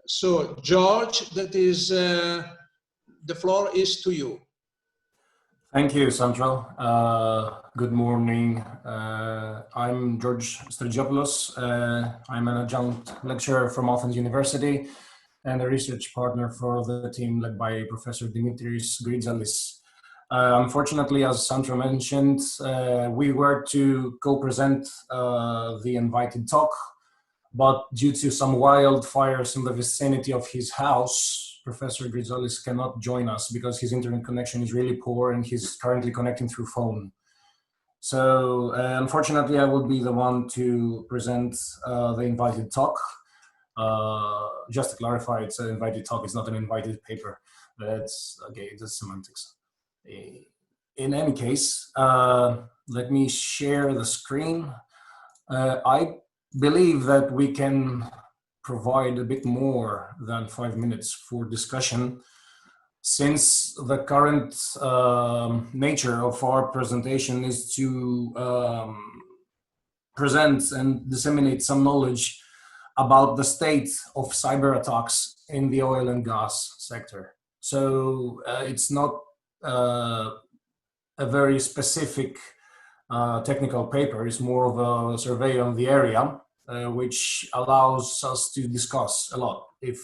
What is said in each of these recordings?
So, George, that is, the floor is to you. Thank you, Sandro. Good morning. I'm George Stergiopoulos. I'm an adjunct lecturer from Athens University and a research partner for the team led by Professor Dimitris Gritzalis. Unfortunately, as Sandro mentioned, we were to co-present the invited talk, but due to some wildfires in the vicinity of his house, Professor Gritzalis cannot join us because his internet connection is really poor and he's currently connecting through phone. So unfortunately, I will be the one to present the invited talk. Just to clarify, it's an invited talk, it's not an invited paper. That's okay, it's semantics. In any case, let me share the screen. I believe that we can provide a bit more than 5 minutes for discussion, since the current nature of our presentation is to present and disseminate some knowledge about the state of cyber attacks in the oil and gas sector. So it's not a very specific technical paper, it's more of a survey on the area, which allows us to discuss a lot if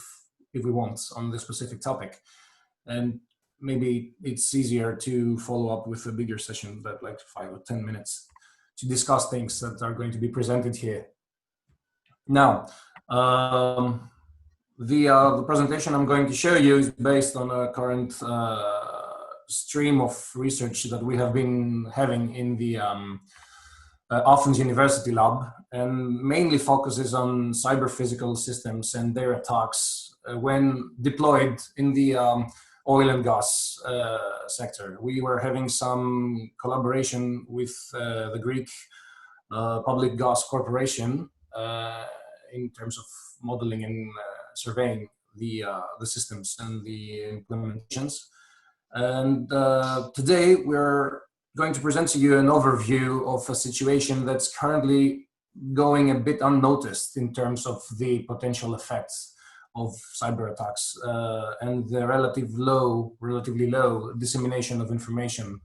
we want on the specific topic. And maybe it's easier to follow up with a bigger session that like 5 or 10 minutes to discuss things that are going to be presented here. Now, the presentation I'm going to show you is based on a current stream of research that we have been having in the Athens University lab, and mainly focuses on cyber physical systems and their attacks when deployed in the oil and gas sector. We were having some collaboration with the Greek Public Gas Corporation in terms of modeling and surveying the systems and the implementations. And today we're going to present to you an overview of a situation that's currently going a bit unnoticed in terms of the potential effects of cyber attacks and the relatively low dissemination of information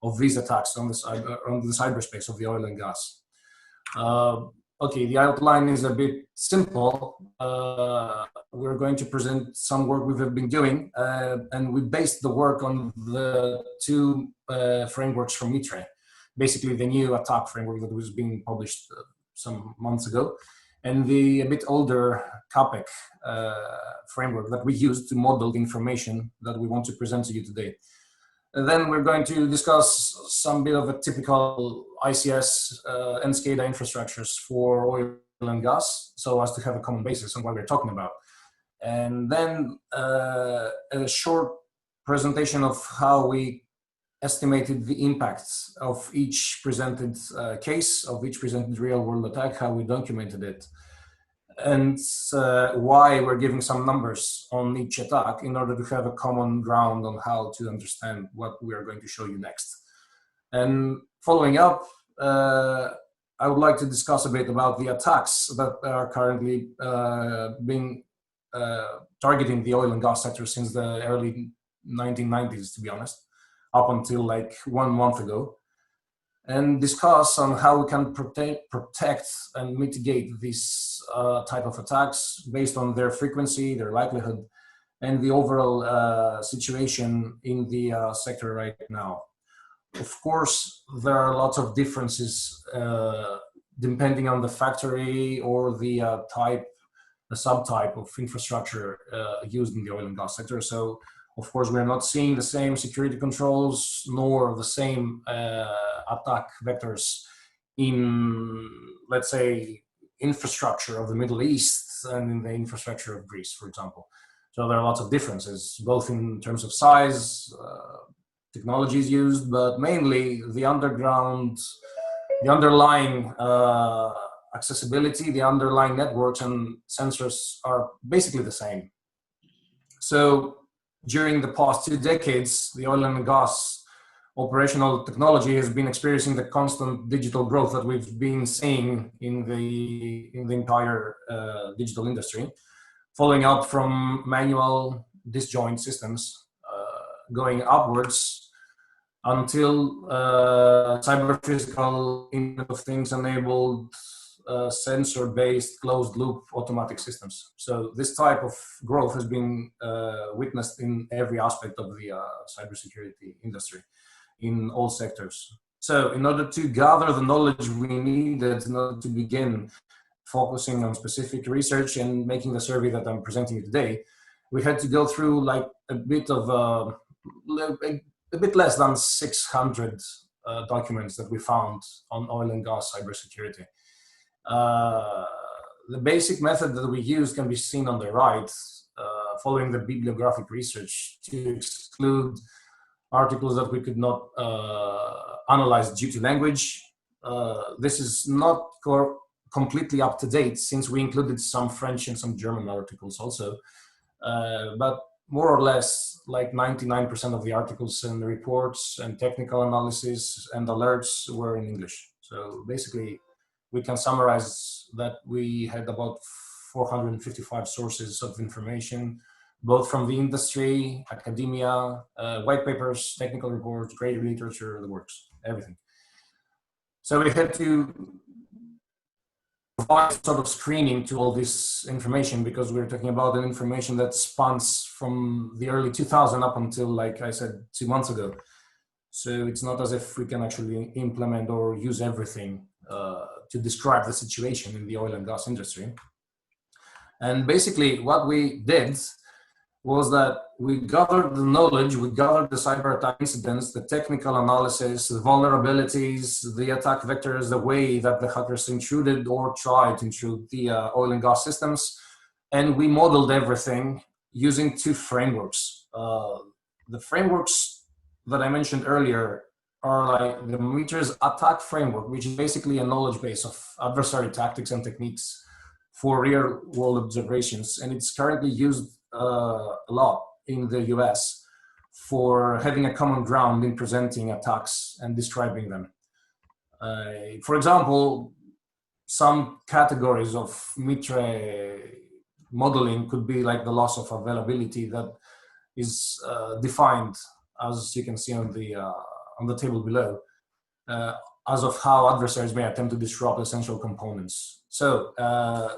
of these attacks on the cyberspace of the oil and gas. Okay, the outline is a bit simple. We're going to present some work we've been doing, and we based the work on the two frameworks from MITRE, basically the new attack framework that was being published some months ago, and the a bit older CAPEC framework that we used to model the information that we want to present to you today. And then we're going to discuss some bit of a typical ICS and SCADA infrastructures for oil and gas, so as to have a common basis on what we're talking about. And then a short presentation of how we estimated the impacts of each presented case, of each presented real-world attack, how we documented it, and why we're giving some numbers on each attack in order to have a common ground on how to understand what we are going to show you next. And following up, I would like to discuss a bit about the attacks that are currently being targeting the oil and gas sector since the early 1990s, to be honest, up until like 1 month ago, and discuss on how we can protect and mitigate these type of attacks based on their frequency, their likelihood, and the overall situation in the sector right now. Of course, there are lots of differences depending on the factory or the the subtype of infrastructure used in the oil and gas sector. So, of course, we're not seeing the same security controls nor the same attack vectors in, let's say, infrastructure of the Middle East and in the infrastructure of Greece, for example. So there are lots of differences, both in terms of size, technologies used, but mainly the underground, the underlying accessibility, the underlying networks and sensors are basically the same. So during the past 2 decades, the oil and gas operational technology has been experiencing the constant digital growth that we've been seeing in the entire digital industry. following up from manual disjoint systems, going upwards until cyber-physical Internet of Things enabled sensor-based closed-loop automatic systems. So this type of growth has been witnessed in every aspect of the cybersecurity industry, in all sectors. So in order to gather the knowledge we needed in order to begin focusing on specific research and making the survey that I'm presenting you today, we had to go through like a bit of a bit less than 600 documents that we found on oil and gas cybersecurity. The basic method that we used can be seen on the right, following the bibliographic research to exclude articles that we could not analyze due to language. This is not completely up to date since we included some French and some German articles also, but more or less like 99% of the articles and reports and technical analysis and alerts were in English. So basically we can summarize that we had about 455 sources of information, both from the industry, academia, white papers, technical reports, grade literature, the works, everything. So we had to provide sort of screening to all this information because we're talking about an information that spans from the early 2000s up until, like I said, 2 months ago. So it's not as if we can actually implement or use everything to describe the situation in the oil and gas industry. And basically what we did was that we gathered the knowledge, we gathered the cyber attack incidents, the technical analysis, the vulnerabilities, the attack vectors, the way that the hackers intruded or tried to intrude the oil and gas systems. And we modeled everything using 2 frameworks. The frameworks that I mentioned earlier are like the MITRE's attack framework, which is basically a knowledge base of adversary tactics and techniques for real world observations. And it's currently used a lot in the US for having a common ground in presenting attacks and describing them. For example, some categories of MITRE modeling could be like the loss of availability that is defined, as you can see on the table below, as of how adversaries may attempt to disrupt essential components. So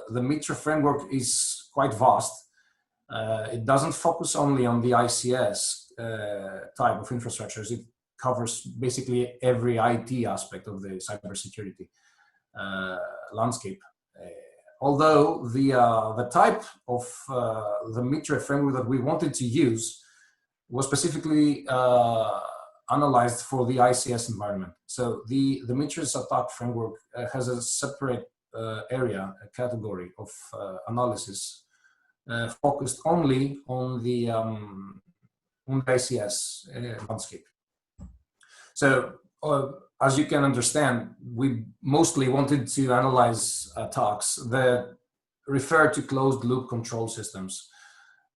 the MITRE framework is quite vast. It doesn't focus only on the ICS type of infrastructures. It covers basically every IT aspect of the cybersecurity landscape. Although the type of the MITRE framework that we wanted to use was specifically analyzed for the ICS environment. So the MITRE's attack framework has a separate area, a category of analysis focused only on the ICS landscape. So as you can understand, we mostly wanted to analyze attacks that refer to closed loop control systems,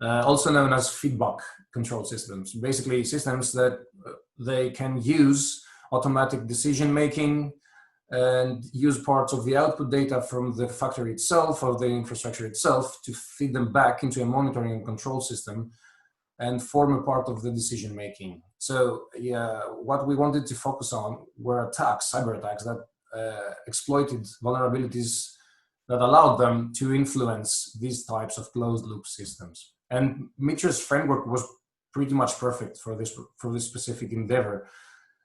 also known as feedback control systems. Basically systems that they can use automatic decision making and use parts of the output data from the factory itself or the infrastructure itself to feed them back into a monitoring and control system and form a part of the decision making. So yeah, what we wanted to focus on were attacks, cyber attacks that exploited vulnerabilities that allowed them to influence these types of closed loop systems. And MITRE's framework was pretty much perfect for this specific endeavor,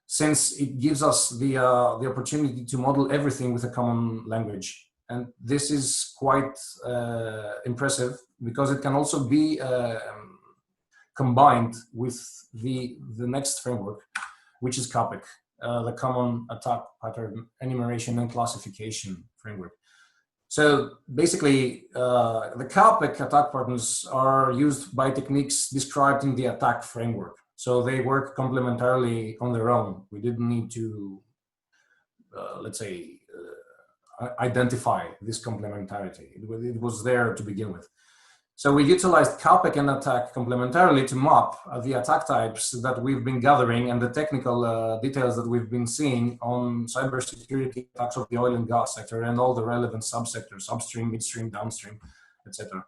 since it gives us the opportunity to model everything with a common language. And this is quite impressive because it can also be combined with the next framework, which is CAPEC, the Common Attack Pattern Enumeration and Classification Framework. So basically, the CAPEC attack patterns are used by techniques described in the attack framework. So they work complementarily on their own. We didn't need to, let's say, identify this complementarity. It was there to begin with. So we utilized CAPEC and attack complementarily to map the attack types that we've been gathering and the technical details that we've been seeing on cybersecurity attacks of the oil and gas sector and all the relevant subsectors, upstream, midstream, downstream, etc.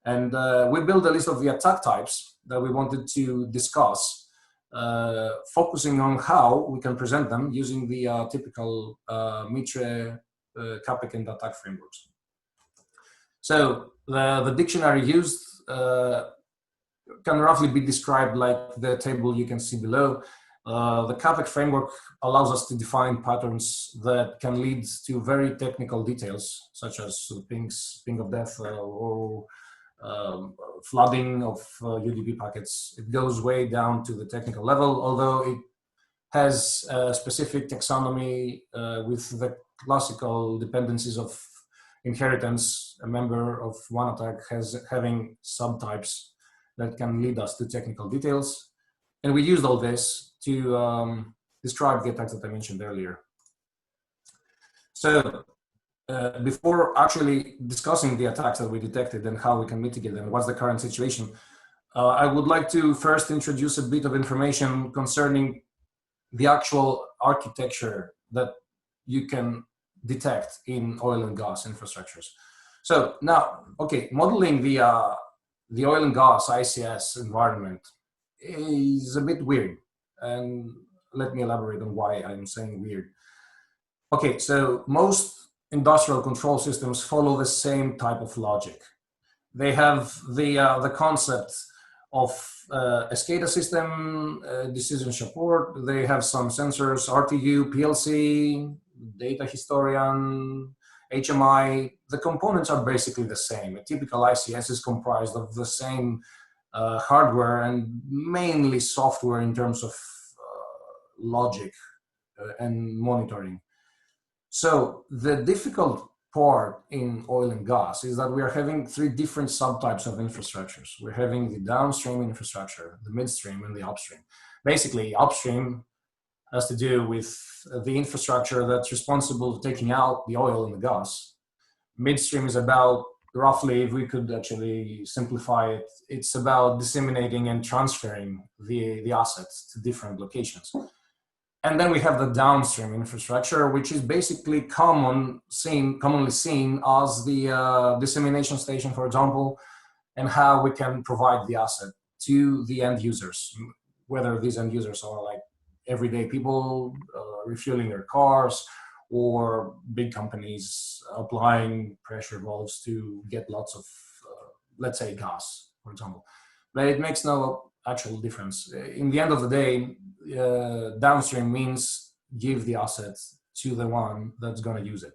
And we built a list of the attack types that we wanted to discuss, focusing on how we can present them using the typical MITRE, CAPEC, and attack frameworks. So the dictionary used can roughly be described like the table you can see below. The CAPEC framework allows us to define patterns that can lead to very technical details, such as ping of death or flooding of UDP packets. It goes way down to the technical level, although it has a specific taxonomy with the classical dependencies of inheritance. A member of one attack having subtypes that can lead us to technical details. And we used all this to describe the attacks that I mentioned earlier. So before actually discussing the attacks that we detected and how we can mitigate them, what's the current situation, I would like to first introduce a bit of information concerning the actual architecture that you can detect in oil and gas infrastructures. So now, okay, modeling the oil and gas ICS environment is a bit weird. And let me elaborate on why I'm saying weird. Okay, so most industrial control systems follow the same type of logic. They have the concept of a SCADA system, decision support. They have some sensors, RTU, PLC, data historian, HMI. The components are basically the same. A typical ICS is comprised of the same hardware and mainly software in terms of logic and monitoring. So the difficult part in oil and gas is that we are having three different subtypes of infrastructures. We're having the downstream infrastructure, the midstream, and the upstream. Basically, upstream has to do with the infrastructure that's responsible for taking out the oil and the gas. Midstream is about, roughly, if we could actually simplify it, it's about disseminating and transferring the assets to different locations. And then we have the downstream infrastructure, which is basically commonly seen as the dissemination station, for example, and how we can provide the asset to the end users, whether these end users are like everyday people refueling their cars or big companies applying pressure valves to get lots of, let's say, gas, for example. But it makes no actual difference. In the end of the day, downstream means give the assets to the one that's going to use it.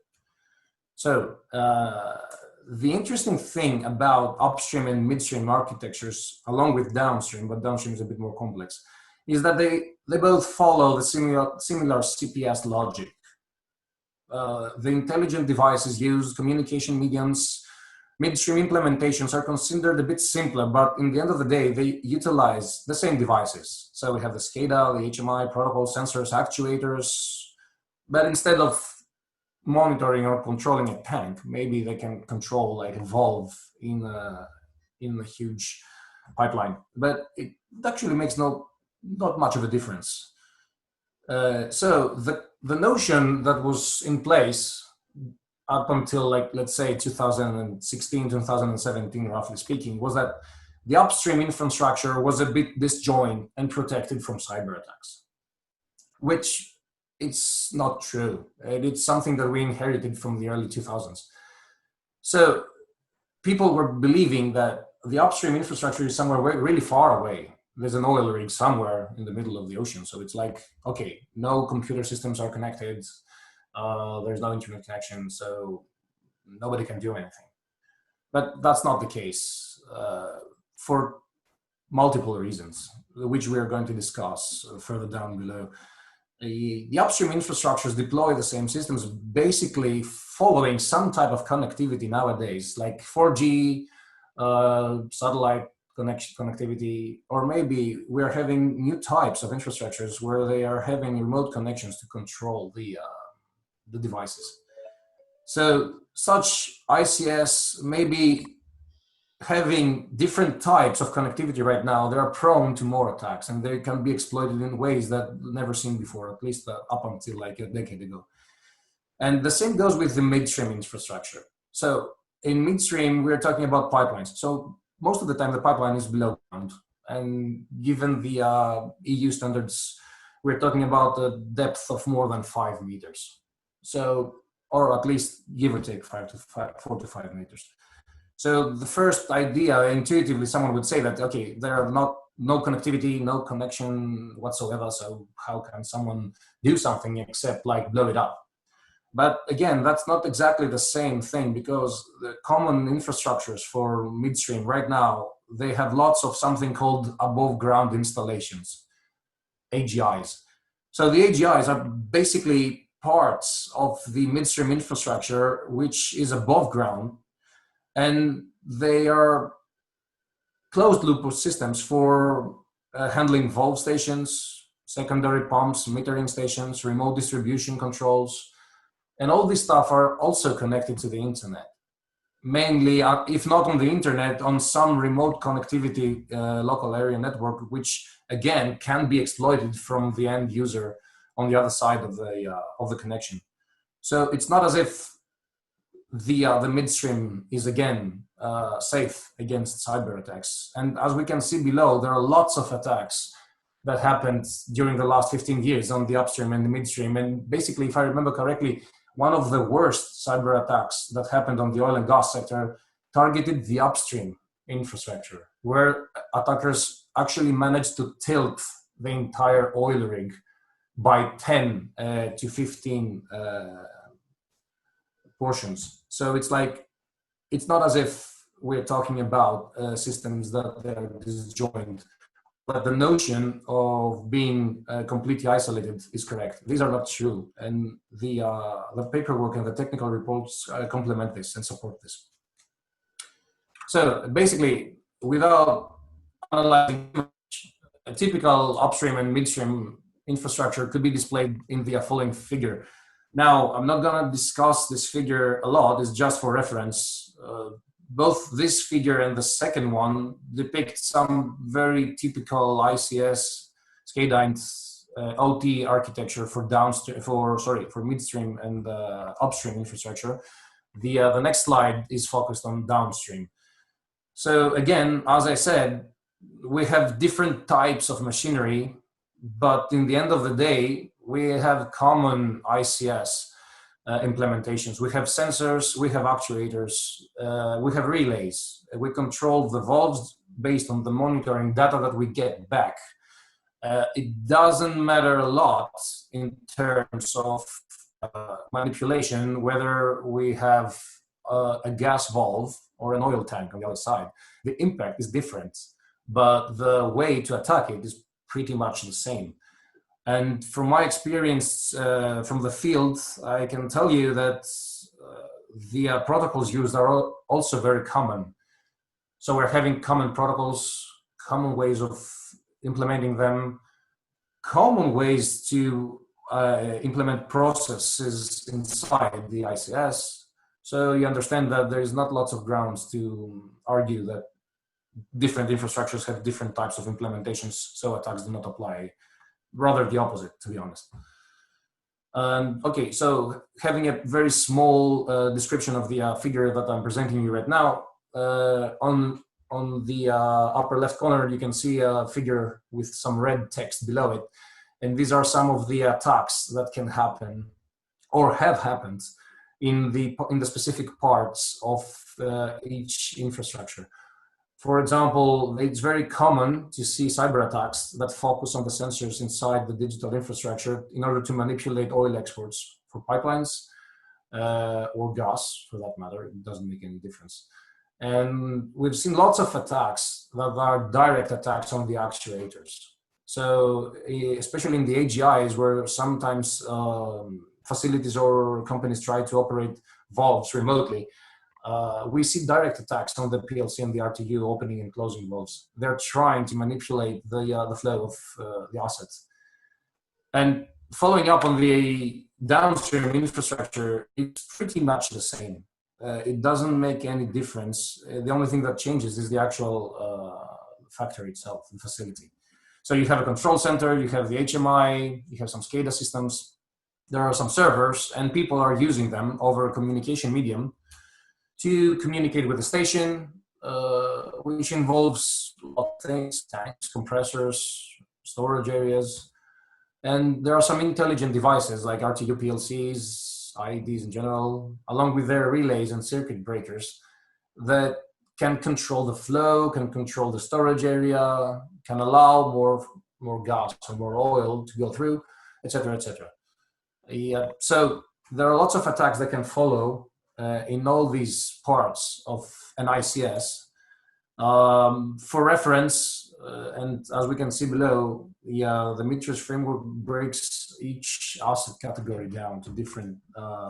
So the interesting thing about upstream and midstream architectures, along with downstream, but downstream is a bit more complex, is that they both follow the similar CPS logic. The intelligent devices used, communication mediums, midstream implementations are considered a bit simpler, but in the end of the day, they utilize the same devices. So we have the SCADA, the HMI, protocol, sensors, actuators, but instead of monitoring or controlling a tank, maybe they can control like a valve in a huge pipeline, but it actually makes not much of a difference. So the notion that was in place up until, like, let's say 2016, 2017, roughly speaking, was that the upstream infrastructure was a bit disjoint and protected from cyber attacks, which it's not true. It's something that we inherited from the early 2000s. So people were believing that the upstream infrastructure is somewhere really far away. There's an oil rig somewhere in the middle of the ocean. So it's like, okay, no computer systems are connected. There's no internet connection, so nobody can do anything. But that's not the case for multiple reasons, which we are going to discuss further down below. The upstream infrastructures deploy the same systems, basically following some type of connectivity nowadays, like 4G, satellite connectivity, or maybe we're having new types of infrastructures where they are having remote connections to control the devices. So such ICS may be having different types of connectivity right now. They are prone to more attacks, and they can be exploited in ways that never seen before, at least up until like a decade ago. And the same goes with the midstream infrastructure. So in midstream, we're talking about pipelines. So most of the time, the pipeline is below ground. And given the EU standards, we're talking about a depth of more than 5 meters. So, or at least give or take 4 to 5 meters. So the first idea, intuitively, someone would say that, okay, there are no connectivity, no connection whatsoever. So how can someone do something except like blow it up? But again, that's not exactly the same thing, because the common infrastructures for midstream right now, they have lots of something called above ground installations, AGIs. So the AGIs are basically parts of the midstream infrastructure, which is above ground, and they are closed loop systems for handling valve stations, secondary pumps, metering stations, remote distribution controls. And all this stuff are also connected to the internet. Mainly, if not on the internet, on some remote connectivity local area network, which again can be exploited from the end user on the other side of the connection. So it's not as if the midstream is again safe against cyber attacks. And as we can see below, there are lots of attacks that happened during the last 15 years on the upstream and the midstream. And basically, if I remember correctly, one of the worst cyber attacks that happened on the oil and gas sector targeted the upstream infrastructure, where attackers actually managed to tilt the entire oil rig by 10 to 15 portions. So it's like, it's not as if we're talking about systems that are disjoint, but the notion of being completely isolated is correct. These are not true, and the paperwork and the technical reports complement this and support this. So basically, without analyzing, a typical upstream and midstream infrastructure could be displayed in the following figure. Now, I'm not going to discuss this figure a lot. It's just for reference. Both this figure and the second one depict some very typical ICS, SCADA, and OT architecture for downstream, for midstream and upstream infrastructure. The next slide is focused on downstream. So again, as I said, we have different types of machinery, but in the end of the day, we have common ICS implementations. We have sensors, we have actuators, we have relays. We control the valves based on the monitoring data that we get back. It doesn't matter a lot in terms of manipulation, whether we have a gas valve or an oil tank on the other side. The impact is different, but the way to attack it is pretty much the same. And from my experience from the field, I can tell you that the protocols used are also very common. So we're having common protocols, common ways of implementing them, common ways to implement processes inside the ICS. So you understand that there is not lots of grounds to argue that different infrastructures have different types of implementations, so attacks do not apply. Rather the opposite, to be honest. Okay, so having a very small description of the figure that I'm presenting you right now, on the upper left corner, you can see a figure with some red text below it. And these are some of the attacks that can happen or have happened in the specific parts of each infrastructure. For example, it's very common to see cyber attacks that focus on the sensors inside the digital infrastructure in order to manipulate oil exports for pipelines or gas, for that matter. It doesn't make any difference. And we've seen lots of attacks that are direct attacks on the actuators. So especially in the AGIs, where sometimes facilities or companies try to operate valves remotely, we see direct attacks on the PLC and the RTU opening and closing valves. They're trying to manipulate the flow of the assets. And following up on the downstream infrastructure, it's pretty much the same. It doesn't make any difference. The only thing that changes is the actual factory itself, the facility. So you have a control center, you have the HMI, you have some SCADA systems. There are some servers, and people are using them over a communication medium to communicate with the station, which involves a lot of things, tanks, compressors, storage areas. And there are some intelligent devices like RTU PLCs, IEDs in general, along with their relays and circuit breakers that can control the flow, can control the storage area, can allow more gas or more oil to go through, etc., etc. Yeah, so there are lots of attacks that can follow in all these parts of an ICS. For reference, and as we can see below, the MITRE's framework breaks each asset category down to different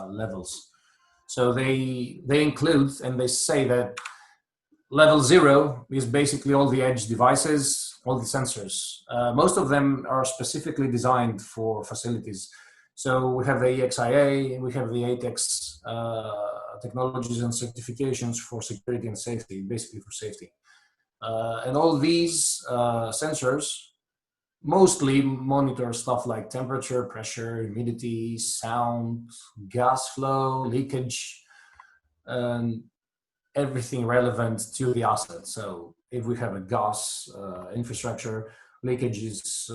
levels. So they include, and they say that level 0 is basically all the edge devices, all the sensors. Most of them are specifically designed for facilities. So we have the EXIA, we have the ATT&CK technologies and certifications for security and safety, basically for safety. And all these sensors mostly monitor stuff like temperature, pressure, humidity, sound, gas flow, leakage, and everything relevant to the asset. So if we have a gas infrastructure, leakage is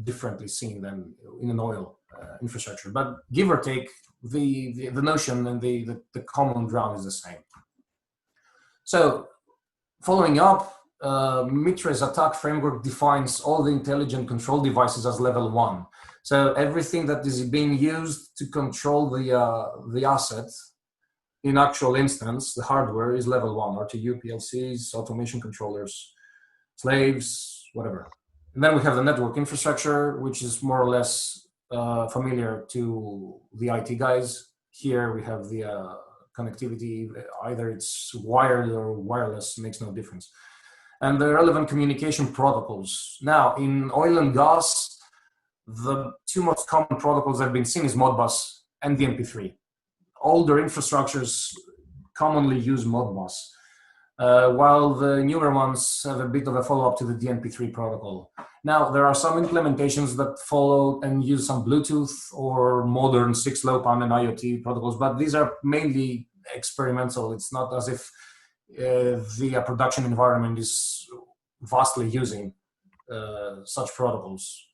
differently seen than in an oil infrastructure. But give or take, the notion and the common ground is the same. So following up, MITRE's attack framework defines all the intelligent control devices as level 1. So everything that is being used to control the asset in actual instance, the hardware is level 1, RTU, PLCs, automation controllers, slaves, whatever. And then we have the network infrastructure, which is more or less familiar to the IT guys. Here we have the connectivity, either it's wired or wireless, makes no difference. And the relevant communication protocols. Now, in oil and gas, the two most common protocols that have been seen is Modbus and DNP3. Older infrastructures commonly use Modbus, while the newer ones have a bit of a follow-up to the DNP3 protocol. Now, there are some implementations that follow and use some Bluetooth or modern 6LoWPAN and IoT protocols, but these are mainly experimental. It's not as if the production environment is vastly using such protocols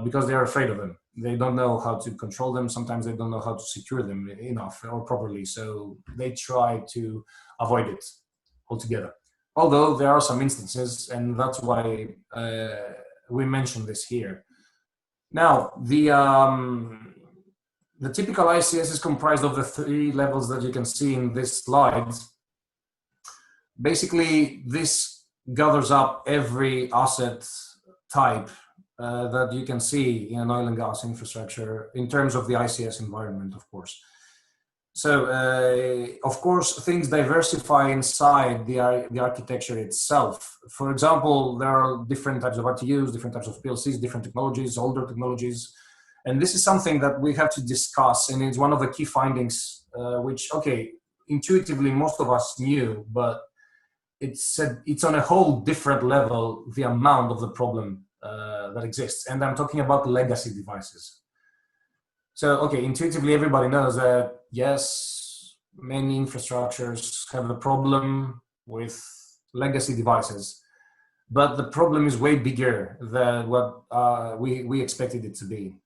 because they are afraid of them. They don't know how to control them. Sometimes they don't know how to secure them enough or properly. So they try to avoid it altogether. Although there are some instances, and that's why we mention this here. Now, the typical ICS is comprised of the 3 levels that you can see in this slide. Basically, this gathers up every asset type that you can see in an oil and gas infrastructure in terms of the ICS environment, of course. So, of course, things diversify inside the architecture itself. For example, there are different types of RTUs, different types of PLCs, different technologies, older technologies. And this is something that we have to discuss, and it's one of the key findings, which, okay, intuitively most of us knew, but it's on a whole different level, the amount of the problem that exists. And I'm talking about legacy devices. So, okay, intuitively everybody knows that, yes, many infrastructures have a problem with legacy devices, but the problem is way bigger than what we expected it to be.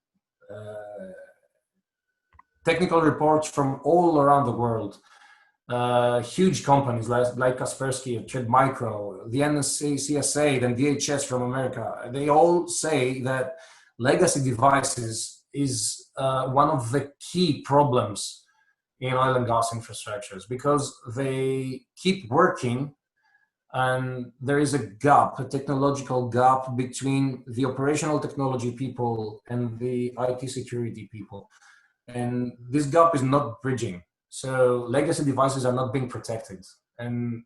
Technical reports from all around the world, huge companies like Kaspersky, Trade Micro, the NSA, CSA, then VHS from America, they all say that legacy devices is one of the key problems in oil and gas infrastructures because they keep working and there is a gap, a technological gap between the operational technology people and the IT security people. And this gap is not bridging. So legacy devices are not being protected. And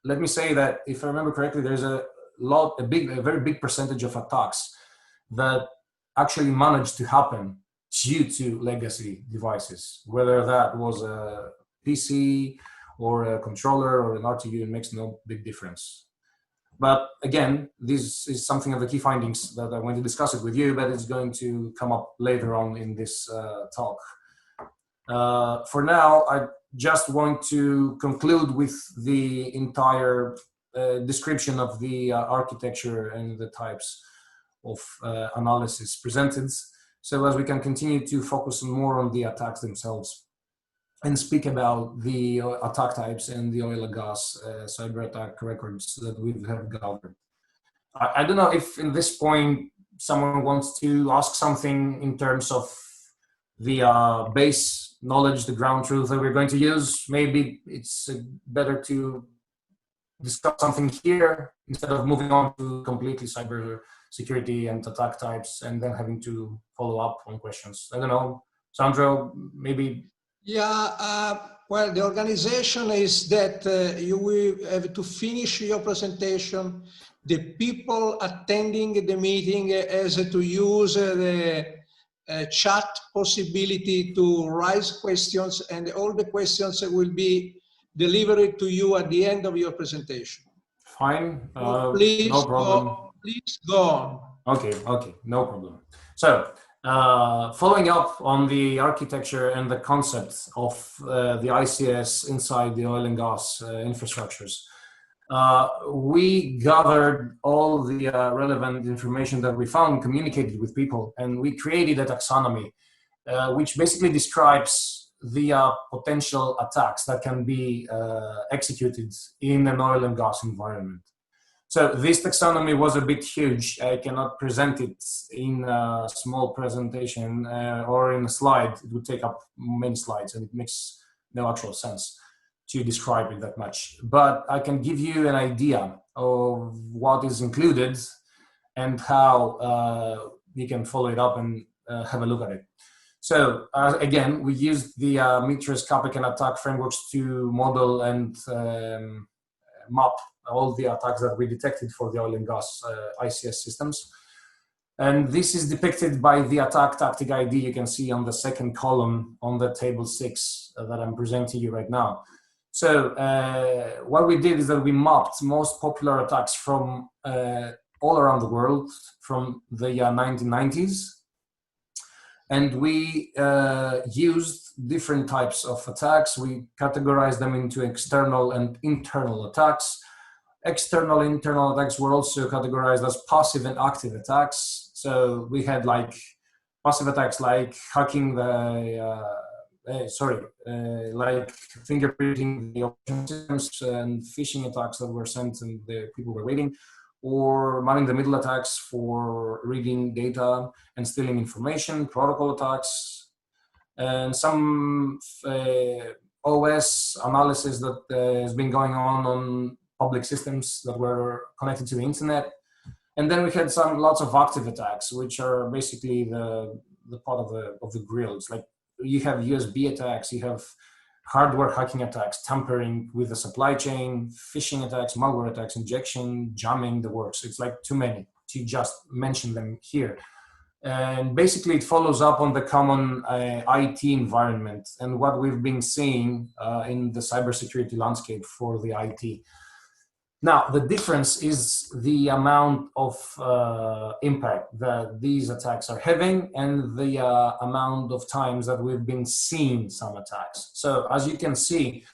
let me say that if I remember correctly, there's a very big percentage of attacks that actually managed to happen due to legacy devices, whether that was a PC or a controller or an RTU, it makes no big difference. But again, this is something of the key findings that I want to discuss it with you, but it's going to come up later on in this talk. For now, I just want to conclude with the entire description of the architecture and the types of analysis presented, so as we can continue to focus more on the attacks themselves and speak about the attack types and the oil and gas cyber attack records that we have gathered. I don't know if in this point someone wants to ask something in terms of the base knowledge, the ground truth that we're going to use. Maybe it's better to discuss something here instead of moving on to completely cyber security and attack types and then having to follow up on questions. I don't know, Sandro, maybe. Yeah, well, the organization is that you will have to finish your presentation. The people attending the meeting has to use the chat possibility to raise questions, and all the questions will be delivered to you at the end of your presentation. Fine, So please, no problem. Please go on. Okay, no problem. So, following up on the architecture and the concepts of the ICS inside the oil and gas infrastructures, we gathered all the relevant information that we found, communicated with people, and we created a taxonomy, which basically describes the potential attacks that can be executed in an oil and gas environment. So this taxonomy was a bit huge. I cannot present it in a small presentation or in a slide. It would take up many slides, and it makes no actual sense to describe it that much. But I can give you an idea of what is included and how you can follow it up and have a look at it. So again, we used the MITRE's CAPEC and attack frameworks to model and map all the attacks that we detected for the oil and gas ICS systems. And this is depicted by the attack tactic ID you can see on the second column on the table 6 that I'm presenting you right now. So what we did is that we mapped most popular attacks from all around the world from the 1990s. And we used different types of attacks. We categorized them into external and internal attacks. External and internal attacks were also categorized as passive and active attacks. So we had like passive attacks like hacking the, like fingerprinting the operating systems and phishing attacks that were sent and the people were waiting, or man-in-the-middle attacks for reading data and stealing information, protocol attacks, and some OS analysis that has been going on public systems that were connected to the internet. And then we had lots of active attacks, which are basically the part of the grill. It's like you have USB attacks, you have hardware hacking attacks, tampering with the supply chain, phishing attacks, malware attacks, injection, jamming, the works. It's like too many to just mention them here. And basically it follows up on the common IT environment and what we've been seeing in the cybersecurity landscape for the IT. Now, the difference is the amount of impact that these attacks are having and the amount of times that we've been seeing some attacks. So as you can see,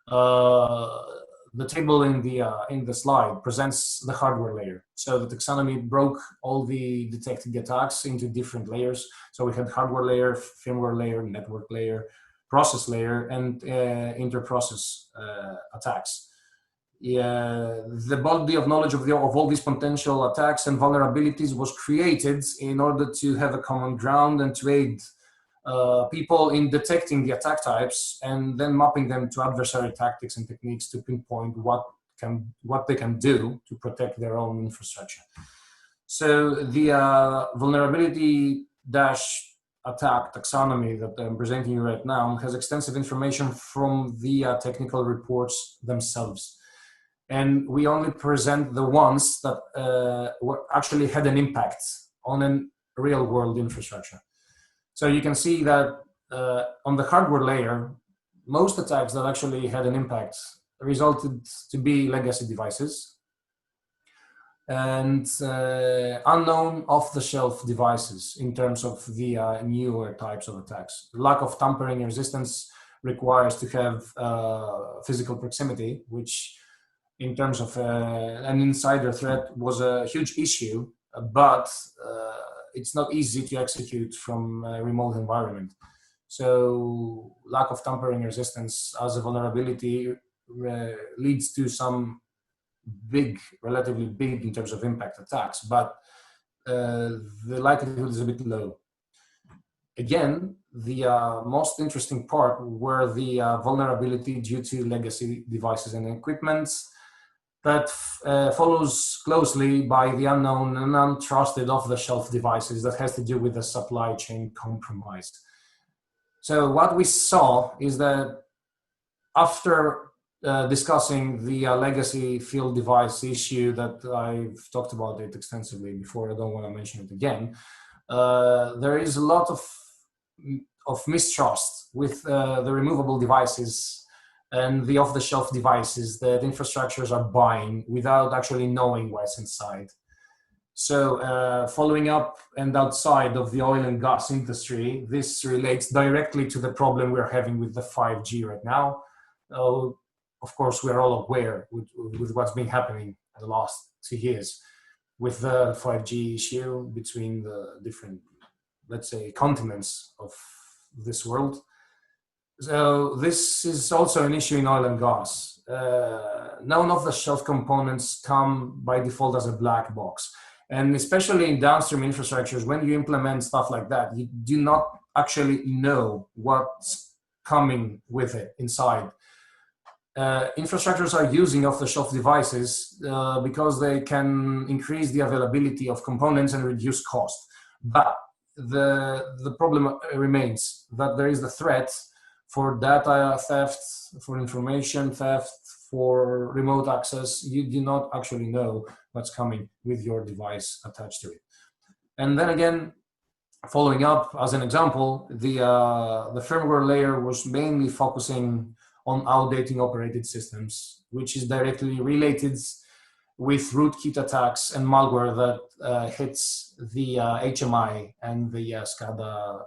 the table in the slide presents the hardware layer. So the taxonomy broke all the detected attacks into different layers. So we had hardware layer, firmware layer, network layer, process layer, and inter-process attacks. The body of knowledge of all these potential attacks and vulnerabilities was created in order to have a common ground and to aid people in detecting the attack types and then mapping them to adversary tactics and techniques to pinpoint what they can do to protect their own infrastructure. So the vulnerability attack taxonomy that I'm presenting you right now has extensive information from the technical reports themselves. And we only present the ones that actually had an impact on a real world infrastructure. So you can see that on the hardware layer, most attacks that actually had an impact resulted to be legacy devices and unknown off-the-shelf devices in terms of the newer types of attacks. Lack of tampering resistance requires to have physical proximity, which in terms of an insider threat was a huge issue, but it's not easy to execute from a remote environment. So lack of tampering resistance as a vulnerability leads to some relatively big in terms of impact attacks, but the likelihood is a bit low. Again, the most interesting part were the vulnerability due to legacy devices and equipment that follows closely by the unknown and untrusted off-the-shelf devices that has to do with the supply chain compromise. So what we saw is that after discussing the legacy field device issue that I've talked about it extensively before, I don't want to mention it again, there is a lot of mistrust with the removable devices and the off-the-shelf devices that infrastructures are buying without actually knowing what's inside. So following up and outside of the oil and gas industry, this relates directly to the problem we're having with the 5G right now. Of course, we're all aware with what's been happening in the last 2 years with the 5G issue between the different, let's say, continents of this world. So this is also an issue in oil and gas. None of the shelf components come by default as a black box. And especially in downstream infrastructures, when you implement stuff like that, you do not actually know what's coming with it inside. Infrastructures are using off-the-shelf devices because they can increase the availability of components and reduce cost. But the problem remains that there is the threat for data theft, for information theft, for remote access. You do not actually know what's coming with your device attached to it. And then again, following up as an example, the firmware layer was mainly focusing on outdating operated systems, which is directly related with rootkit attacks and malware that hits the HMI and the SCADA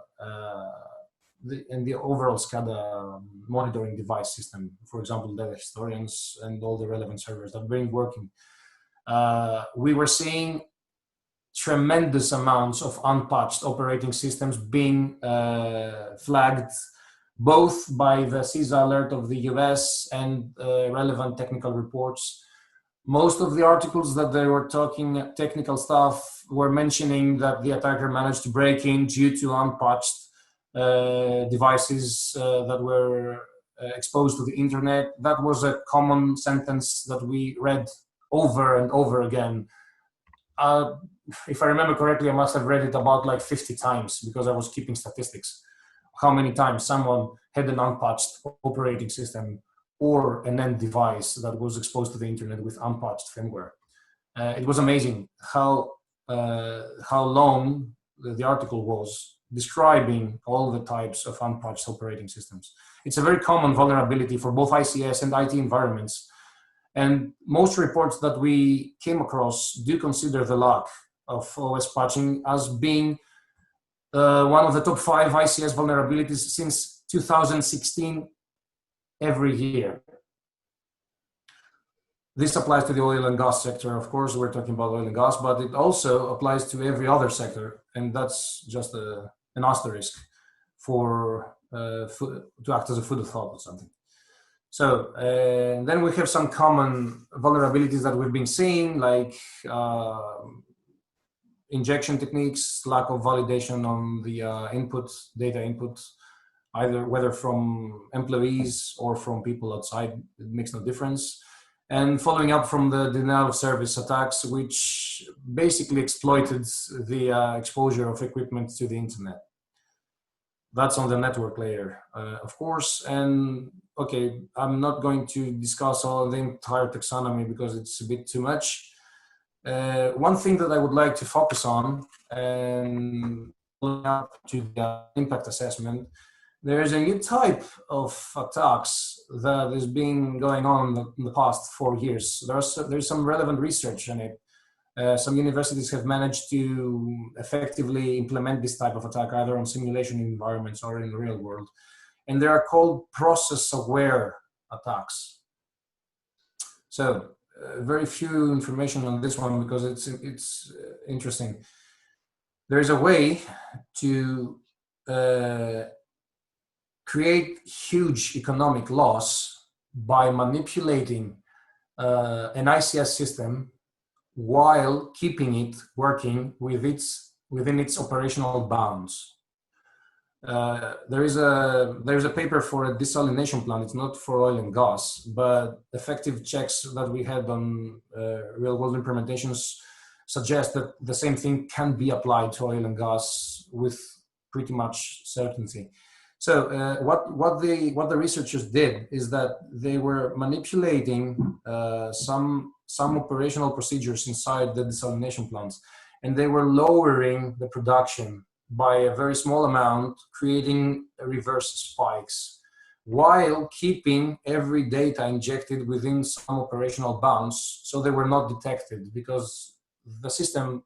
and the overall SCADA monitoring device system. For example, data historians and all the relevant servers that have been working. We were seeing tremendous amounts of unpatched operating systems being flagged both by the CISA alert of the US and relevant technical reports. Most of the articles that they were talking technical stuff were mentioning that the attacker managed to break in due to unpatched devices that were exposed to the internet. That was a common sentence that we read over and over again. If I remember correctly, I must have read it about like 50 times because I was keeping statistics. How many times someone had an unpatched operating system or an end device that was exposed to the internet with unpatched firmware. It was amazing how long the article was describing all the types of unpatched operating systems. It's a very common vulnerability for both ICS and IT environments. And most reports that we came across do consider the lack of OS patching as being one of the top 5 ICS vulnerabilities since 2016 every year. This applies to the oil and gas sector. Of course, we're talking about oil and gas, but it also applies to every other sector. And that's just an asterisk for to act as a food of thought or something. So then we have some common vulnerabilities that we've been seeing, like injection techniques, lack of validation on the data input, either whether from employees or from people outside, it makes no difference. And following up from the denial of service attacks, which basically exploited the exposure of equipment to the internet. That's on the network layer, of course. And okay, I'm not going to discuss all the entire taxonomy because it's a bit too much. One thing that I would like to focus on, and following up to the impact assessment, there is a new type of attacks that has been going on in the past 4 years. There's some relevant research on it. Some universities have managed to effectively implement this type of attack either on simulation environments or in the real world. and they are called process-aware attacks. So very few information on this one because it's interesting. There is a way to create huge economic loss by manipulating an ICS system while keeping it working within its operational bounds. There's a paper for a desalination plant. It's not for oil and gas, but effective checks that we had on real-world implementations suggest that the same thing can be applied to oil and gas with pretty much certainty. So what the researchers did is that they were manipulating some operational procedures inside the desalination plants, and they were lowering the production by a very small amount, creating reverse spikes, while keeping every data injected within some operational bounds, so they were not detected, because the system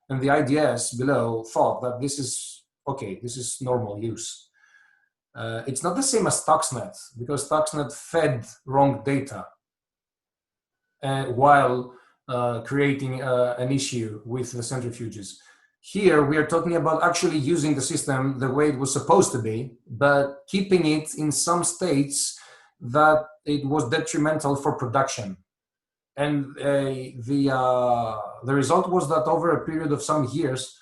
and the IDS below thought that this is okay, this is normal use. It's not the same as Stuxnet, because Stuxnet fed wrong data while creating an issue with the centrifuges. Here we are talking about actually using the system the way it was supposed to be, but keeping it in some states that it was detrimental for production. And the result was that over a period of some years,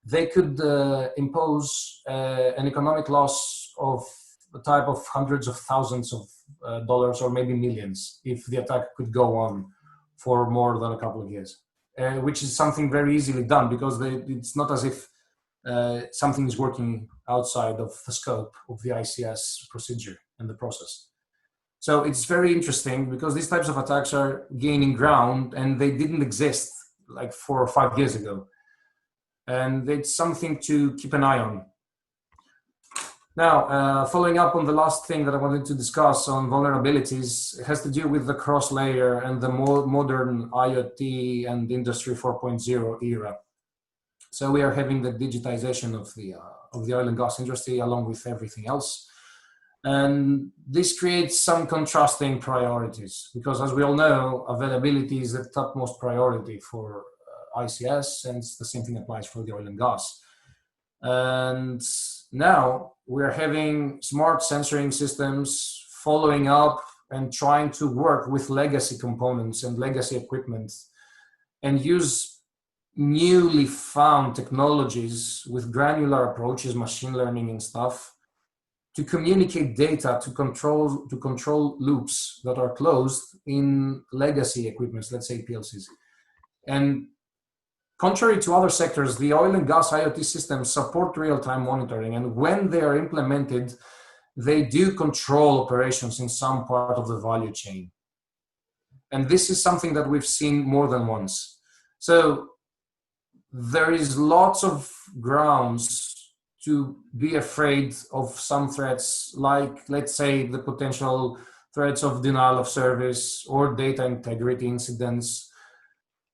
they could impose an economic loss of the type of hundreds of thousands of dollars or maybe millions if the attack could go on for more than a couple of years. Which is something very easily done, because it's not as if something is working outside of the scope of the ICS procedure and the process. So it's very interesting because these types of attacks are gaining ground, and they didn't exist like 4 or 5 years ago. And it's something to keep an eye on. Now, following up on the last thing that I wanted to discuss on vulnerabilities, it has to do with the cross-layer and the more modern IoT and Industry 4.0 era. So we are having the digitization of the oil and gas industry along with everything else. And this creates some contrasting priorities, because as we all know, availability is the topmost priority for ICS, and the same thing applies for the oil and gas. And now we're having smart sensoring systems following up and trying to work with legacy components and legacy equipment and use newly found technologies with granular approaches, machine learning and stuff, to communicate data to control loops that are closed in legacy equipments, let's say PLCs. And contrary to other sectors, the oil and gas IoT systems support real-time monitoring, and when they are implemented, they do control operations in some part of the value chain. And this is something that we've seen more than once. So there is lots of grounds to be afraid of some threats, like, let's say, the potential threats of denial of service or data integrity incidents,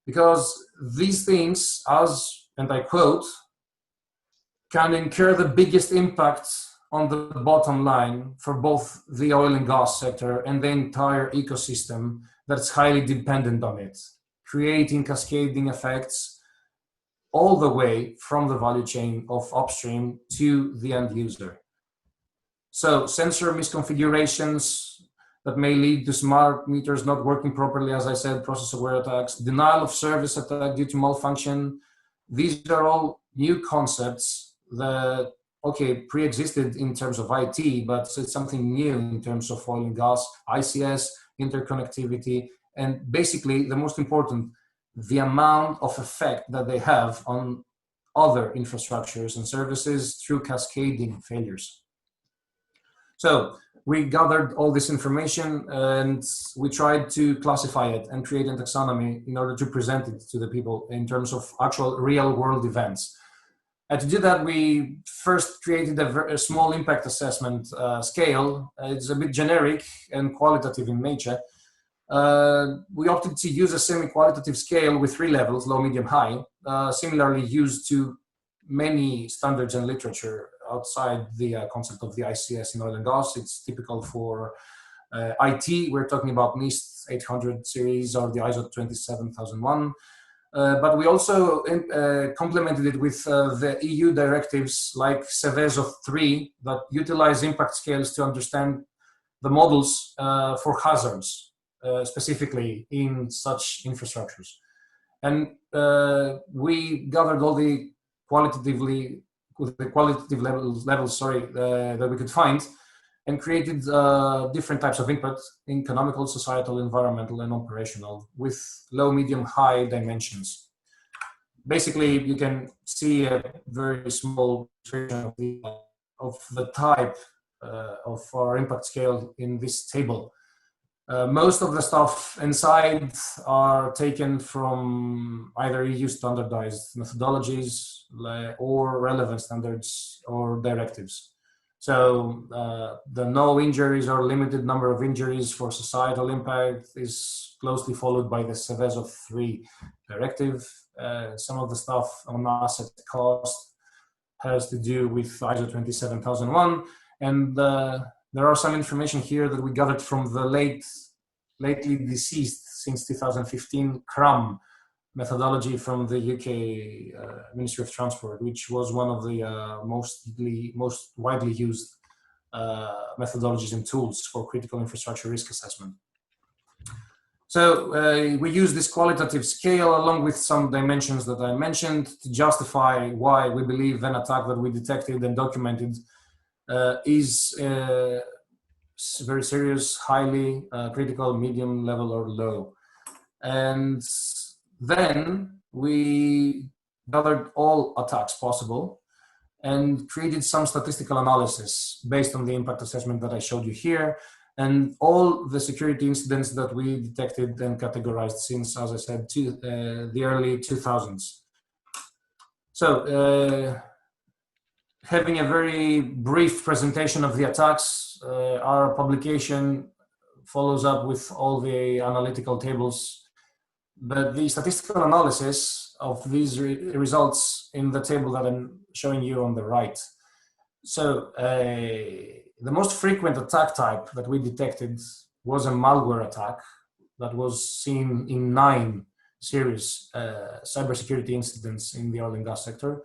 because these things, and I quote, can incur the biggest impact on the bottom line for both the oil and gas sector and the entire ecosystem that's highly dependent on it, creating cascading effects all the way from the value chain of upstream to the end user. So sensor misconfigurations that may lead to smart meters not working properly, as I said, process-aware attacks, denial of service attack due to malfunction. These are all new concepts that, okay, pre-existed in terms of IT, but it's something new in terms of oil and gas, ICS, interconnectivity, and basically, the most important, the amount of effect that they have on other infrastructures and services through cascading failures. So we gathered all this information and we tried to classify it and create a taxonomy in order to present it to the people in terms of actual real world events. And to do that, we first created a small impact assessment scale. It's a bit generic and qualitative in nature. We opted to use a semi-qualitative scale with 3 levels, low, medium, high, similarly used to many standards and literature outside the concept of the ICS in oil and gas. It's typical for IT. We're talking about NIST 800 series or the ISO 27001. But we also complemented it with the EU directives like Seveso 3 that utilize impact scales to understand the models for hazards, specifically in such infrastructures. And we gathered all the qualitative levels that we could find, and created different types of input: economical, societal, environmental, and operational, with low, medium, high dimensions. Basically, you can see a very small version of the type of our impact scale in this table. Most of the stuff inside are taken from either EU standardized methodologies or relevant standards or directives. So the no injuries or limited number of injuries for societal impact is closely followed by the Seveso 3 directive. Some of the stuff on asset cost has to do with ISO 27001. And there are some information here that we gathered from the lately deceased since 2015 CRAM methodology from the UK Ministry of Transport, which was one of the most widely used methodologies and tools for critical infrastructure risk assessment. So we use this qualitative scale along with some dimensions that I mentioned to justify why we believe an attack that we detected and documented is very serious, highly critical, medium level, or low. And then we gathered all attacks possible and created some statistical analysis based on the impact assessment that I showed you here, and all the security incidents that we detected and categorized since, as I said, the early 2000s. So having a very brief presentation of the attacks, our publication follows up with all the analytical tables, but the statistical analysis of these results in the table that I'm showing you on the right. So the most frequent attack type that we detected was a malware attack that was seen in 9 serious cybersecurity incidents in the oil and gas sector,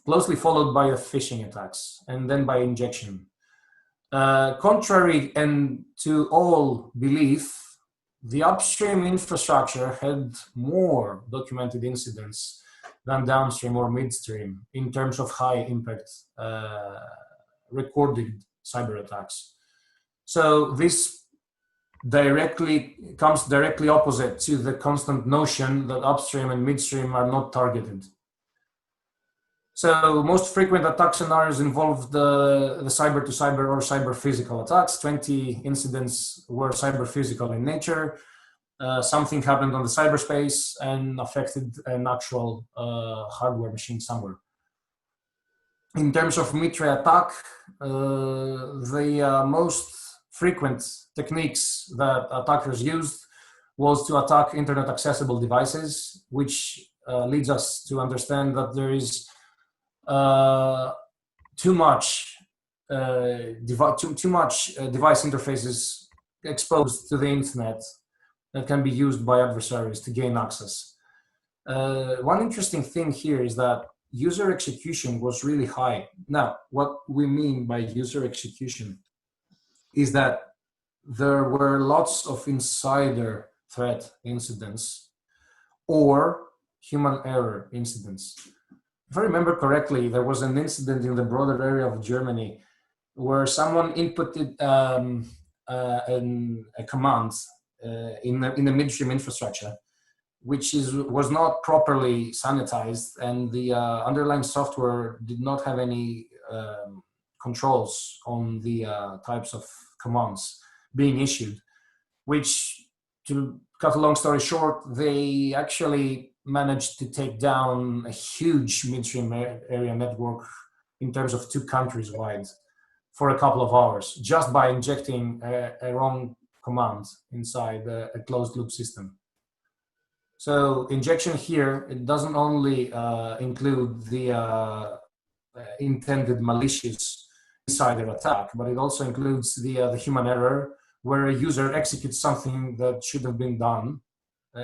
closely followed by phishing attacks, and then by injection. Contrary and to all belief, the upstream infrastructure had more documented incidents than downstream or midstream in terms of high impact recorded cyber attacks. So this comes directly opposite to the constant notion that upstream and midstream are not targeted. So most frequent attack scenarios involved the cyber to cyber or cyber physical attacks. 20 incidents were cyber physical in nature. Something happened on the cyberspace and affected an actual hardware machine somewhere. In terms of MITRE attack, the most frequent techniques that attackers used was to attack internet accessible devices, which leads us to understand that there is too much device interfaces exposed to the internet that can be used by adversaries to gain access. One interesting thing here is that user execution was really high. Now, what we mean by user execution is that there were lots of insider threat incidents or human error incidents. If I remember correctly, there was an incident in the broader area of Germany where someone inputted a command in the midstream infrastructure, which was not properly sanitized, and the underlying software did not have any controls on the types of commands being issued, which, to cut a long story short, they actually managed to take down a huge midstream area network in terms of 2 countries wide for a couple of hours, just by injecting a wrong command inside a closed loop system. So injection here, it doesn't only include the intended malicious insider attack, but it also includes the human error, where a user executes something that should have been done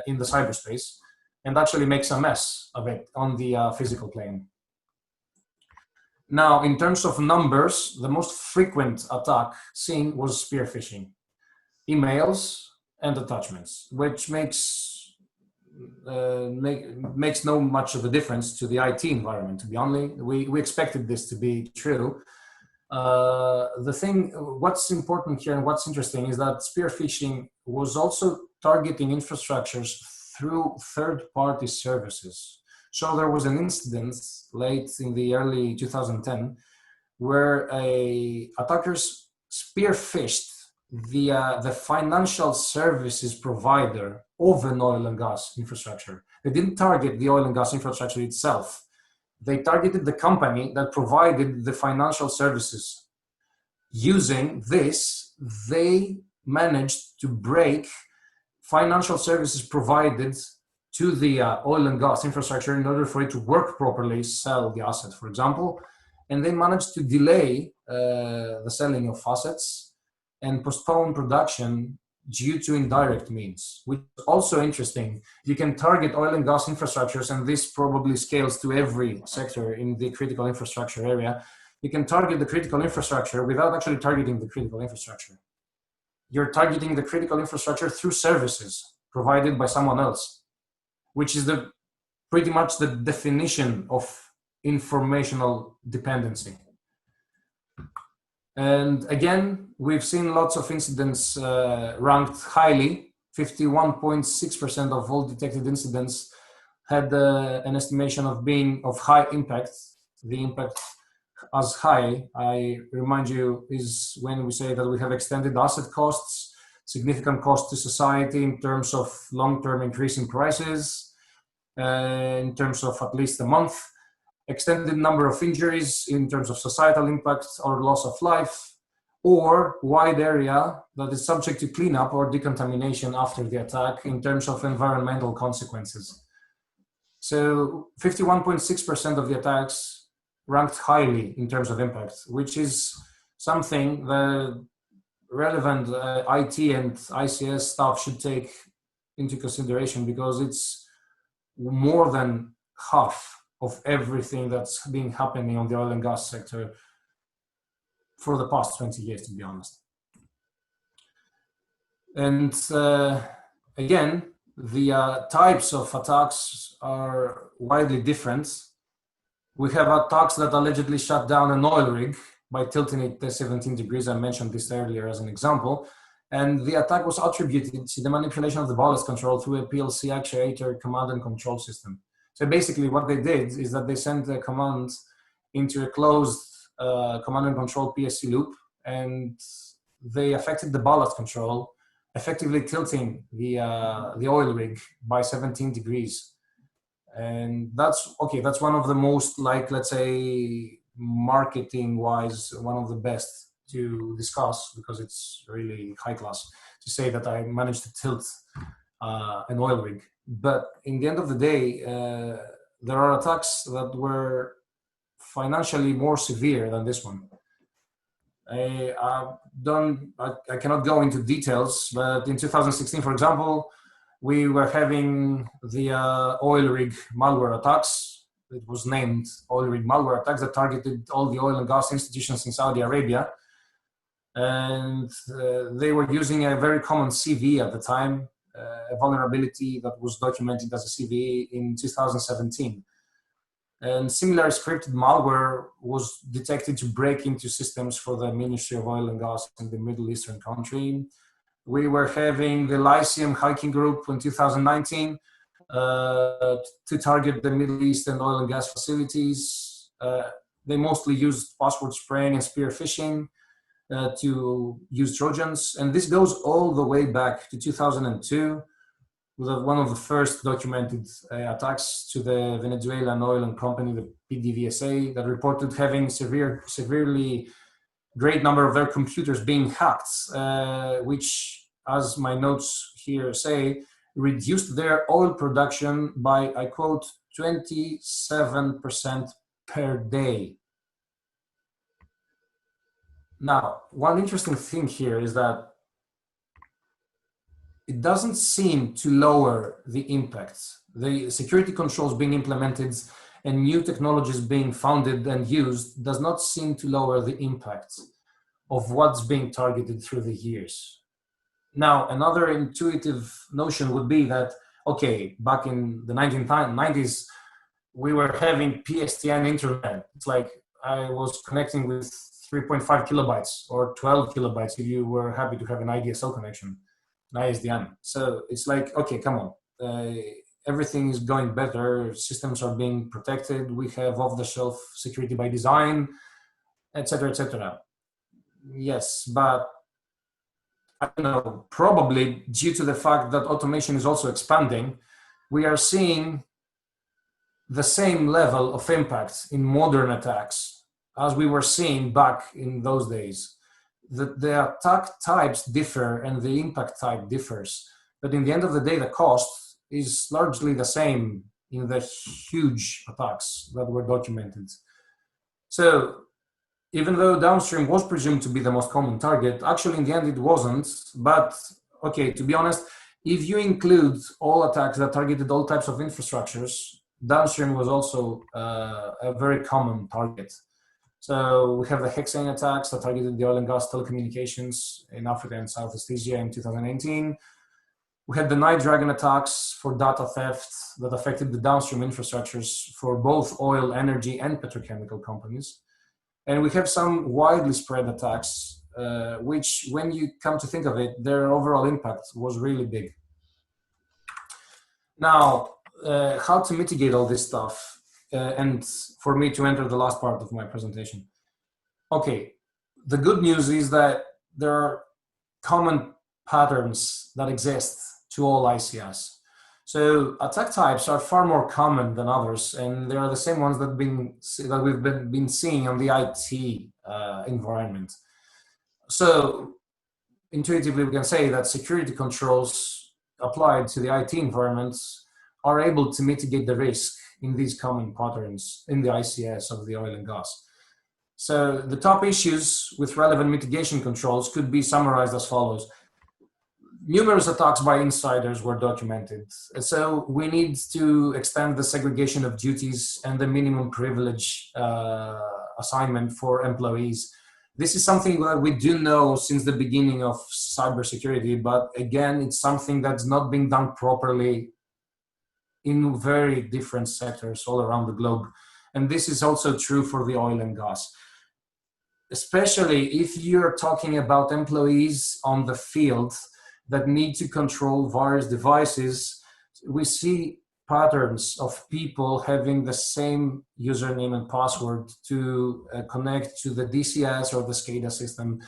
in the cyberspace and actually makes a mess of it on the physical plane. Now, in terms of numbers, the most frequent attack seen was spear phishing, emails and attachments, which makes no much of a difference to the IT environment, to be honest. We expected this to be true. What's important here and what's interesting is that spear phishing was also targeting infrastructures through third-party services. So there was an incident late in the early 2010 where attackers spear phished the financial services provider of an oil and gas infrastructure. They didn't target the oil and gas infrastructure itself. They targeted the company that provided the financial services. Using this, they managed to break financial services provided to the oil and gas infrastructure in order for it to work properly, sell the assets, for example, and they managed to delay the selling of assets and postpone production due to indirect means, which is also interesting. You can target oil and gas infrastructures, and this probably scales to every sector in the critical infrastructure area. You can target the critical infrastructure without actually targeting the critical infrastructure. You're targeting the critical infrastructure through services provided by someone else, which is pretty much the definition of informational dependency. And again, we've seen lots of incidents ranked highly. 51.6% of all detected incidents had an estimation of being of high impact. The impact as high, I remind you, is when we say that we have extended asset costs, significant cost to society in terms of long-term increase in prices, in terms of at least a month, extended number of injuries in terms of societal impact or loss of life, or wide area that is subject to cleanup or decontamination after the attack in terms of environmental consequences. So 51.6% of the attacks ranked highly in terms of impact, which is something the relevant IT and ICS staff should take into consideration, because it's more than half of everything that's been happening on the oil and gas sector for the past 20 years, to be honest. And again, the types of attacks are widely different. We have attacks that allegedly shut down an oil rig by tilting it 17 degrees. I mentioned this earlier as an example. And the attack was attributed to the manipulation of the ballast control through a PLC actuator command and control system. So basically what they did is that they sent the command into a closed command and control PSC loop, and they affected the ballast control, effectively tilting the oil rig by 17 degrees. And that's one of the most, like, let's say, marketing wise, one of the best to discuss, because it's really high class to say that I managed to tilt an oil rig. But in the end of the day, there are attacks that were financially more severe than this one. I cannot go into details, but in 2016, for example, we were having the oil rig malware attacks. It was named oil rig malware attacks that targeted all the oil and gas institutions in Saudi Arabia. And they were using a very common CV at the time, a vulnerability that was documented as a CV in 2017. And similar scripted malware was detected to break into systems for the Ministry of Oil and Gas in the Middle Eastern country. We were having the Lyceum hiking group in 2019 to target the Middle East and oil and gas facilities. They mostly used password spraying and spear phishing to use Trojans. And this goes all the way back to 2002, with one of the first documented attacks to the Venezuelan oil and company, the PDVSA, that reported having severely great number of their computers being hacked, which, as my notes here say, reduced their oil production by, I quote, 27% per day. Now, one interesting thing here is that it doesn't seem to lower the impacts. The security controls being implemented and new technologies being founded and used does not seem to lower the impact of what's being targeted through the years. Now, another intuitive notion would be that, okay, back in the 1990s, we were having PSTN internet. It's like I was connecting with 3.5 kilobytes or 12 kilobytes if you were happy to have an IDSL connection, an ISDN. So it's like, okay, come on. Everything is going better. Systems are being protected. We have off-the-shelf security by design, etc., etc. Yes, but I don't know, probably due to the fact that automation is also expanding, we are seeing the same level of impact in modern attacks as we were seeing back in those days. The attack types differ and the impact type differs, but in the end of the day, the cost is largely the same in the huge attacks that were documented. So even though downstream was presumed to be the most common target, actually in the end it wasn't. But okay, to be honest, if you include all attacks that targeted all types of infrastructures, downstream was also a very common target. So we have the hexane attacks that targeted the oil and gas telecommunications in Africa and Southeast Asia in 2018. We had the Night Dragon attacks for data theft that affected the downstream infrastructures for both oil, energy, and petrochemical companies. And we have some widely spread attacks, which, when you come to think of it, their overall impact was really big. Now, how to mitigate all this stuff, and for me to enter the last part of my presentation. Okay, the good news is that there are common patterns that exist to all ICS. So attack types are far more common than others, and they are the same ones that we've been seeing on the IT environment. So intuitively, we can say that security controls applied to the IT environments are able to mitigate the risk in these common patterns in the ICS of the oil and gas. So the top issues with relevant mitigation controls could be summarized as follows. Numerous attacks by insiders were documented. So we need to extend the segregation of duties and the minimum privilege assignment for employees. This is something that we do know since the beginning of cybersecurity, but again, it's something that's not being done properly in very different sectors all around the globe. And this is also true for the oil and gas. Especially if you're talking about employees on the field that need to control various devices, we see patterns of people having the same username and password to connect to the DCS or the SCADA system,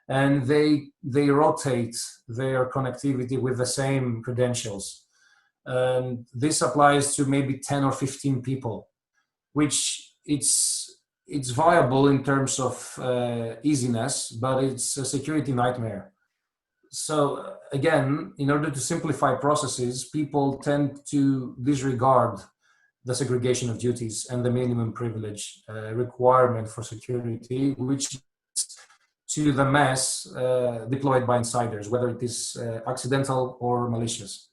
and they rotate their connectivity with the same credentials. And this applies to maybe 10 or 15 people, which it's viable in terms of easiness, but it's a security nightmare. So again, in order to simplify processes, people tend to disregard the segregation of duties and the minimum privilege requirement for security, which is to the mess deployed by insiders, whether it is accidental or malicious.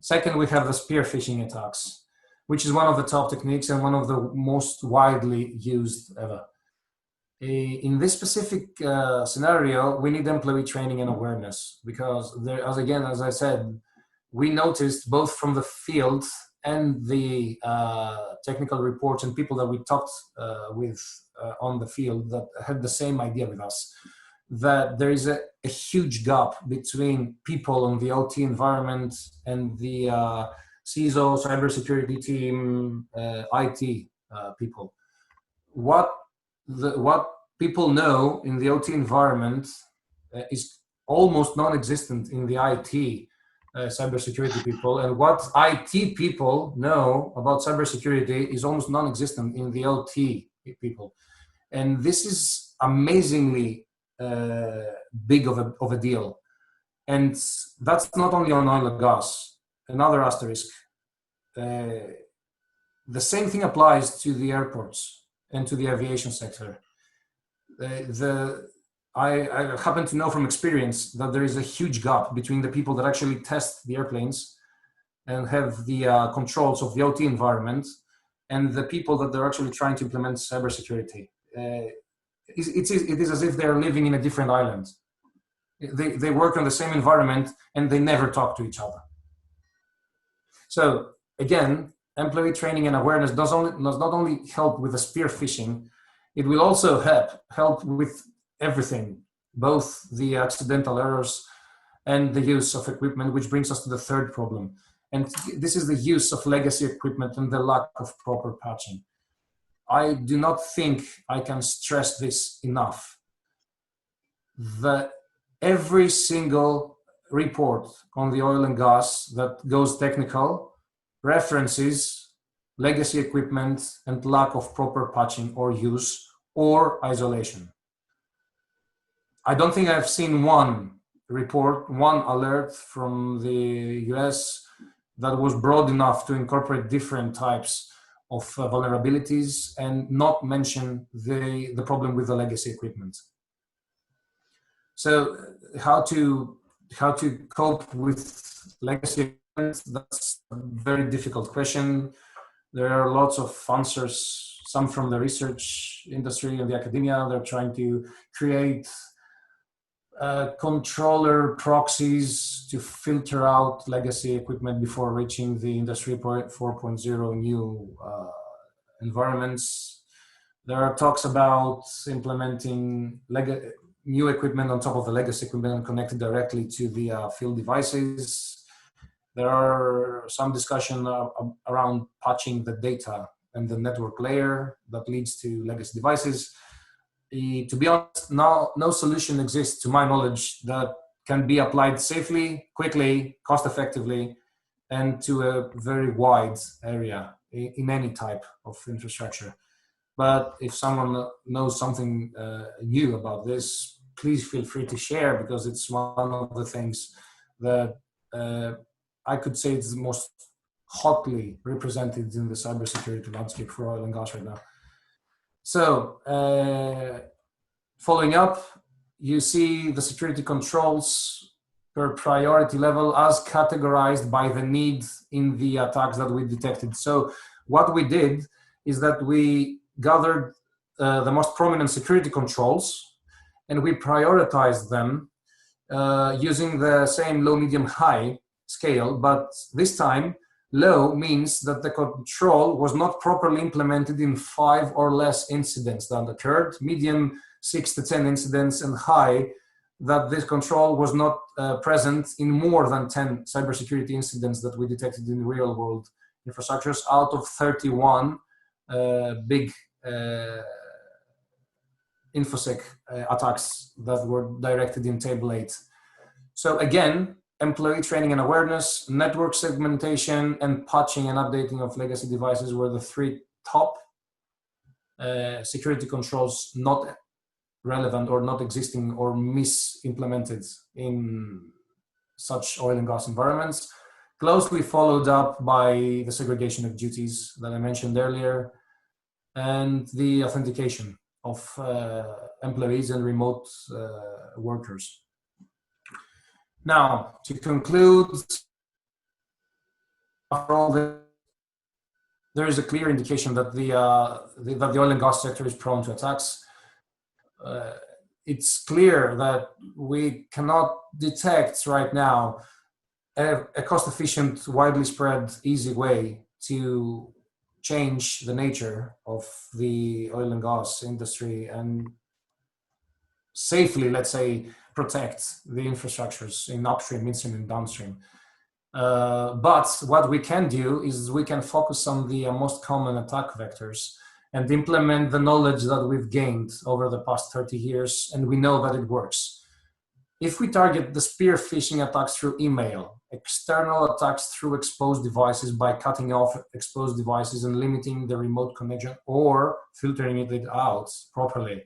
Second, we have the spear phishing attacks, which is one of the top techniques and one of the most widely used ever. In this specific scenario, we need employee training and awareness because there, as I said, we noticed both from the field and the technical reports and people that we talked with on the field that had the same idea with us, that there is a huge gap between people on the OT environment and the CISO, cybersecurity team, IT people. What people know in the OT environment is almost non-existent in the IT cybersecurity people, and what IT people know about cybersecurity is almost non-existent in the OT people. And this is amazingly big of a deal. And that's not only on oil and gas. Another asterisk. The same thing applies to the airports and to the aviation sector. I happen to know from experience that there is a huge gap between the people that actually test the airplanes and have the controls of the OT environment and the people that they're actually trying to implement cybersecurity. It is as if they're living in a different island. They work on the same environment and they never talk to each other. So again, employee training and awareness does not only help with the spear phishing, it will also help with everything, both the accidental errors and the use of equipment, which brings us to the third problem. And this is the use of legacy equipment and the lack of proper patching. I do not think I can stress this enough. Every single report on the oil and gas that goes technical references legacy equipment and lack of proper patching or use or isolation. I don't think I've seen one report, one alert from the US that was broad enough to incorporate different types of vulnerabilities and not mention the problem with the legacy equipment. So how to cope with legacy equipment, that's a very difficult question. There are lots of answers, some from the research industry and the academia. They're trying to create controller proxies to filter out legacy equipment before reaching the Industry 4.0 new environments. There are talks about implementing new equipment on top of the legacy equipment and connected directly to the field devices. There are some discussion around patching the data and the network layer that leads to legacy devices. To be honest, no solution exists, to my knowledge, that can be applied safely, quickly, cost-effectively, and to a very wide area in any type of infrastructure. But if someone knows something new about this, please feel free to share, because it's one of the things that I could say is the most hotly represented in the cybersecurity landscape for oil and gas right now. So, following up, you see the security controls per priority level as categorized by the need in the attacks that we detected. So what we did is that we gathered the most prominent security controls and we prioritized them using the same low, medium, high scale, but this time low means that the control was not properly implemented in 5 or less incidents that occurred, medium 6 to 10 incidents, and high that this control was not present in more than 10 cybersecurity incidents that we detected in real world infrastructures out of 31 big InfoSec attacks that were directed in Table 8. So again, employee training and awareness, network segmentation, and patching and updating of legacy devices were the 3 top security controls not relevant or not existing or misimplemented in such oil and gas environments, closely followed up by the segregation of duties that I mentioned earlier, and the authentication of employees and remote workers. Now, to conclude, after all this, there is a clear indication that the oil and gas sector is prone to attacks. It's clear that we cannot detect right now a cost-efficient, widely spread, easy way to change the nature of the oil and gas industry and safely, let's say, protect the infrastructures in upstream, midstream, and downstream. But what we can do is we can focus on the most common attack vectors and implement the knowledge that we've gained over the past 30 years, and we know that it works. If we target the spear phishing attacks through email, external attacks through exposed devices by cutting off exposed devices and limiting the remote connection or filtering it out properly,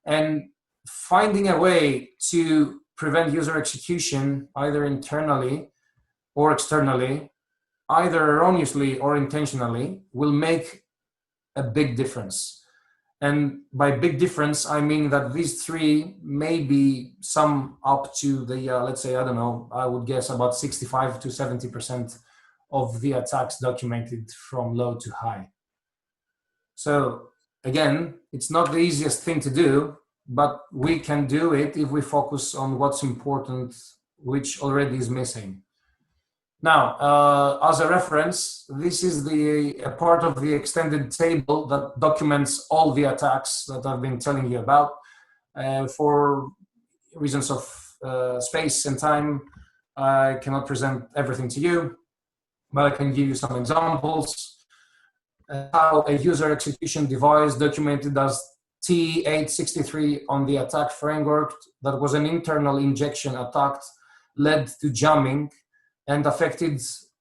and finding a way to prevent user execution either internally or externally, either erroneously or intentionally, will make a big difference. And by big difference, I mean that these three may be sum up to the, let's say, I don't know, I would guess about 65 to 70% of the attacks documented from low to high. So again, it's not the easiest thing to do, but we can do it if we focus on what's important, which already is missing. Now, as a reference, this is a part of the extended table that documents all the attacks that I've been telling you about. For reasons of space and time, I cannot present everything to you, but I can give you some examples. How a user execution device documented as T863 on the attack framework that was an internal injection attack led to jamming and affected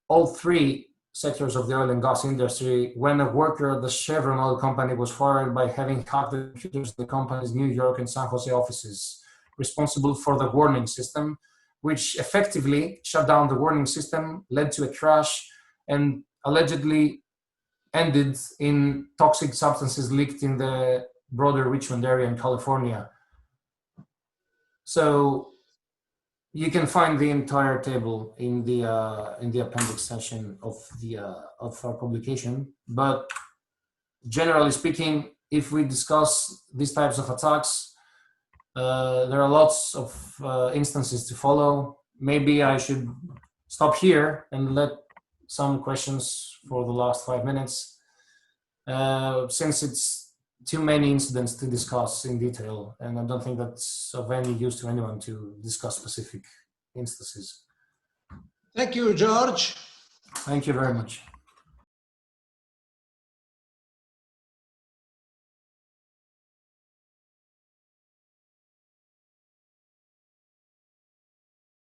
all three sectors of the oil and gas industry when a worker at the Chevron oil company was fired by having hacked the computers of the company's New York and San Jose offices, responsible for the warning system, which effectively shut down the warning system, led to a crash, and allegedly ended in toxic substances leaked in the broader Richmond area in California. So you can find the entire table in the appendix section of our publication. But generally speaking, if we discuss these types of attacks, there are lots of instances to follow. Maybe I should stop here and let some questions for the last 5 minutes, since it's too many incidents to discuss in detail, and I don't think that's of any use to anyone to discuss specific instances. Thank you, George. Thank you very much.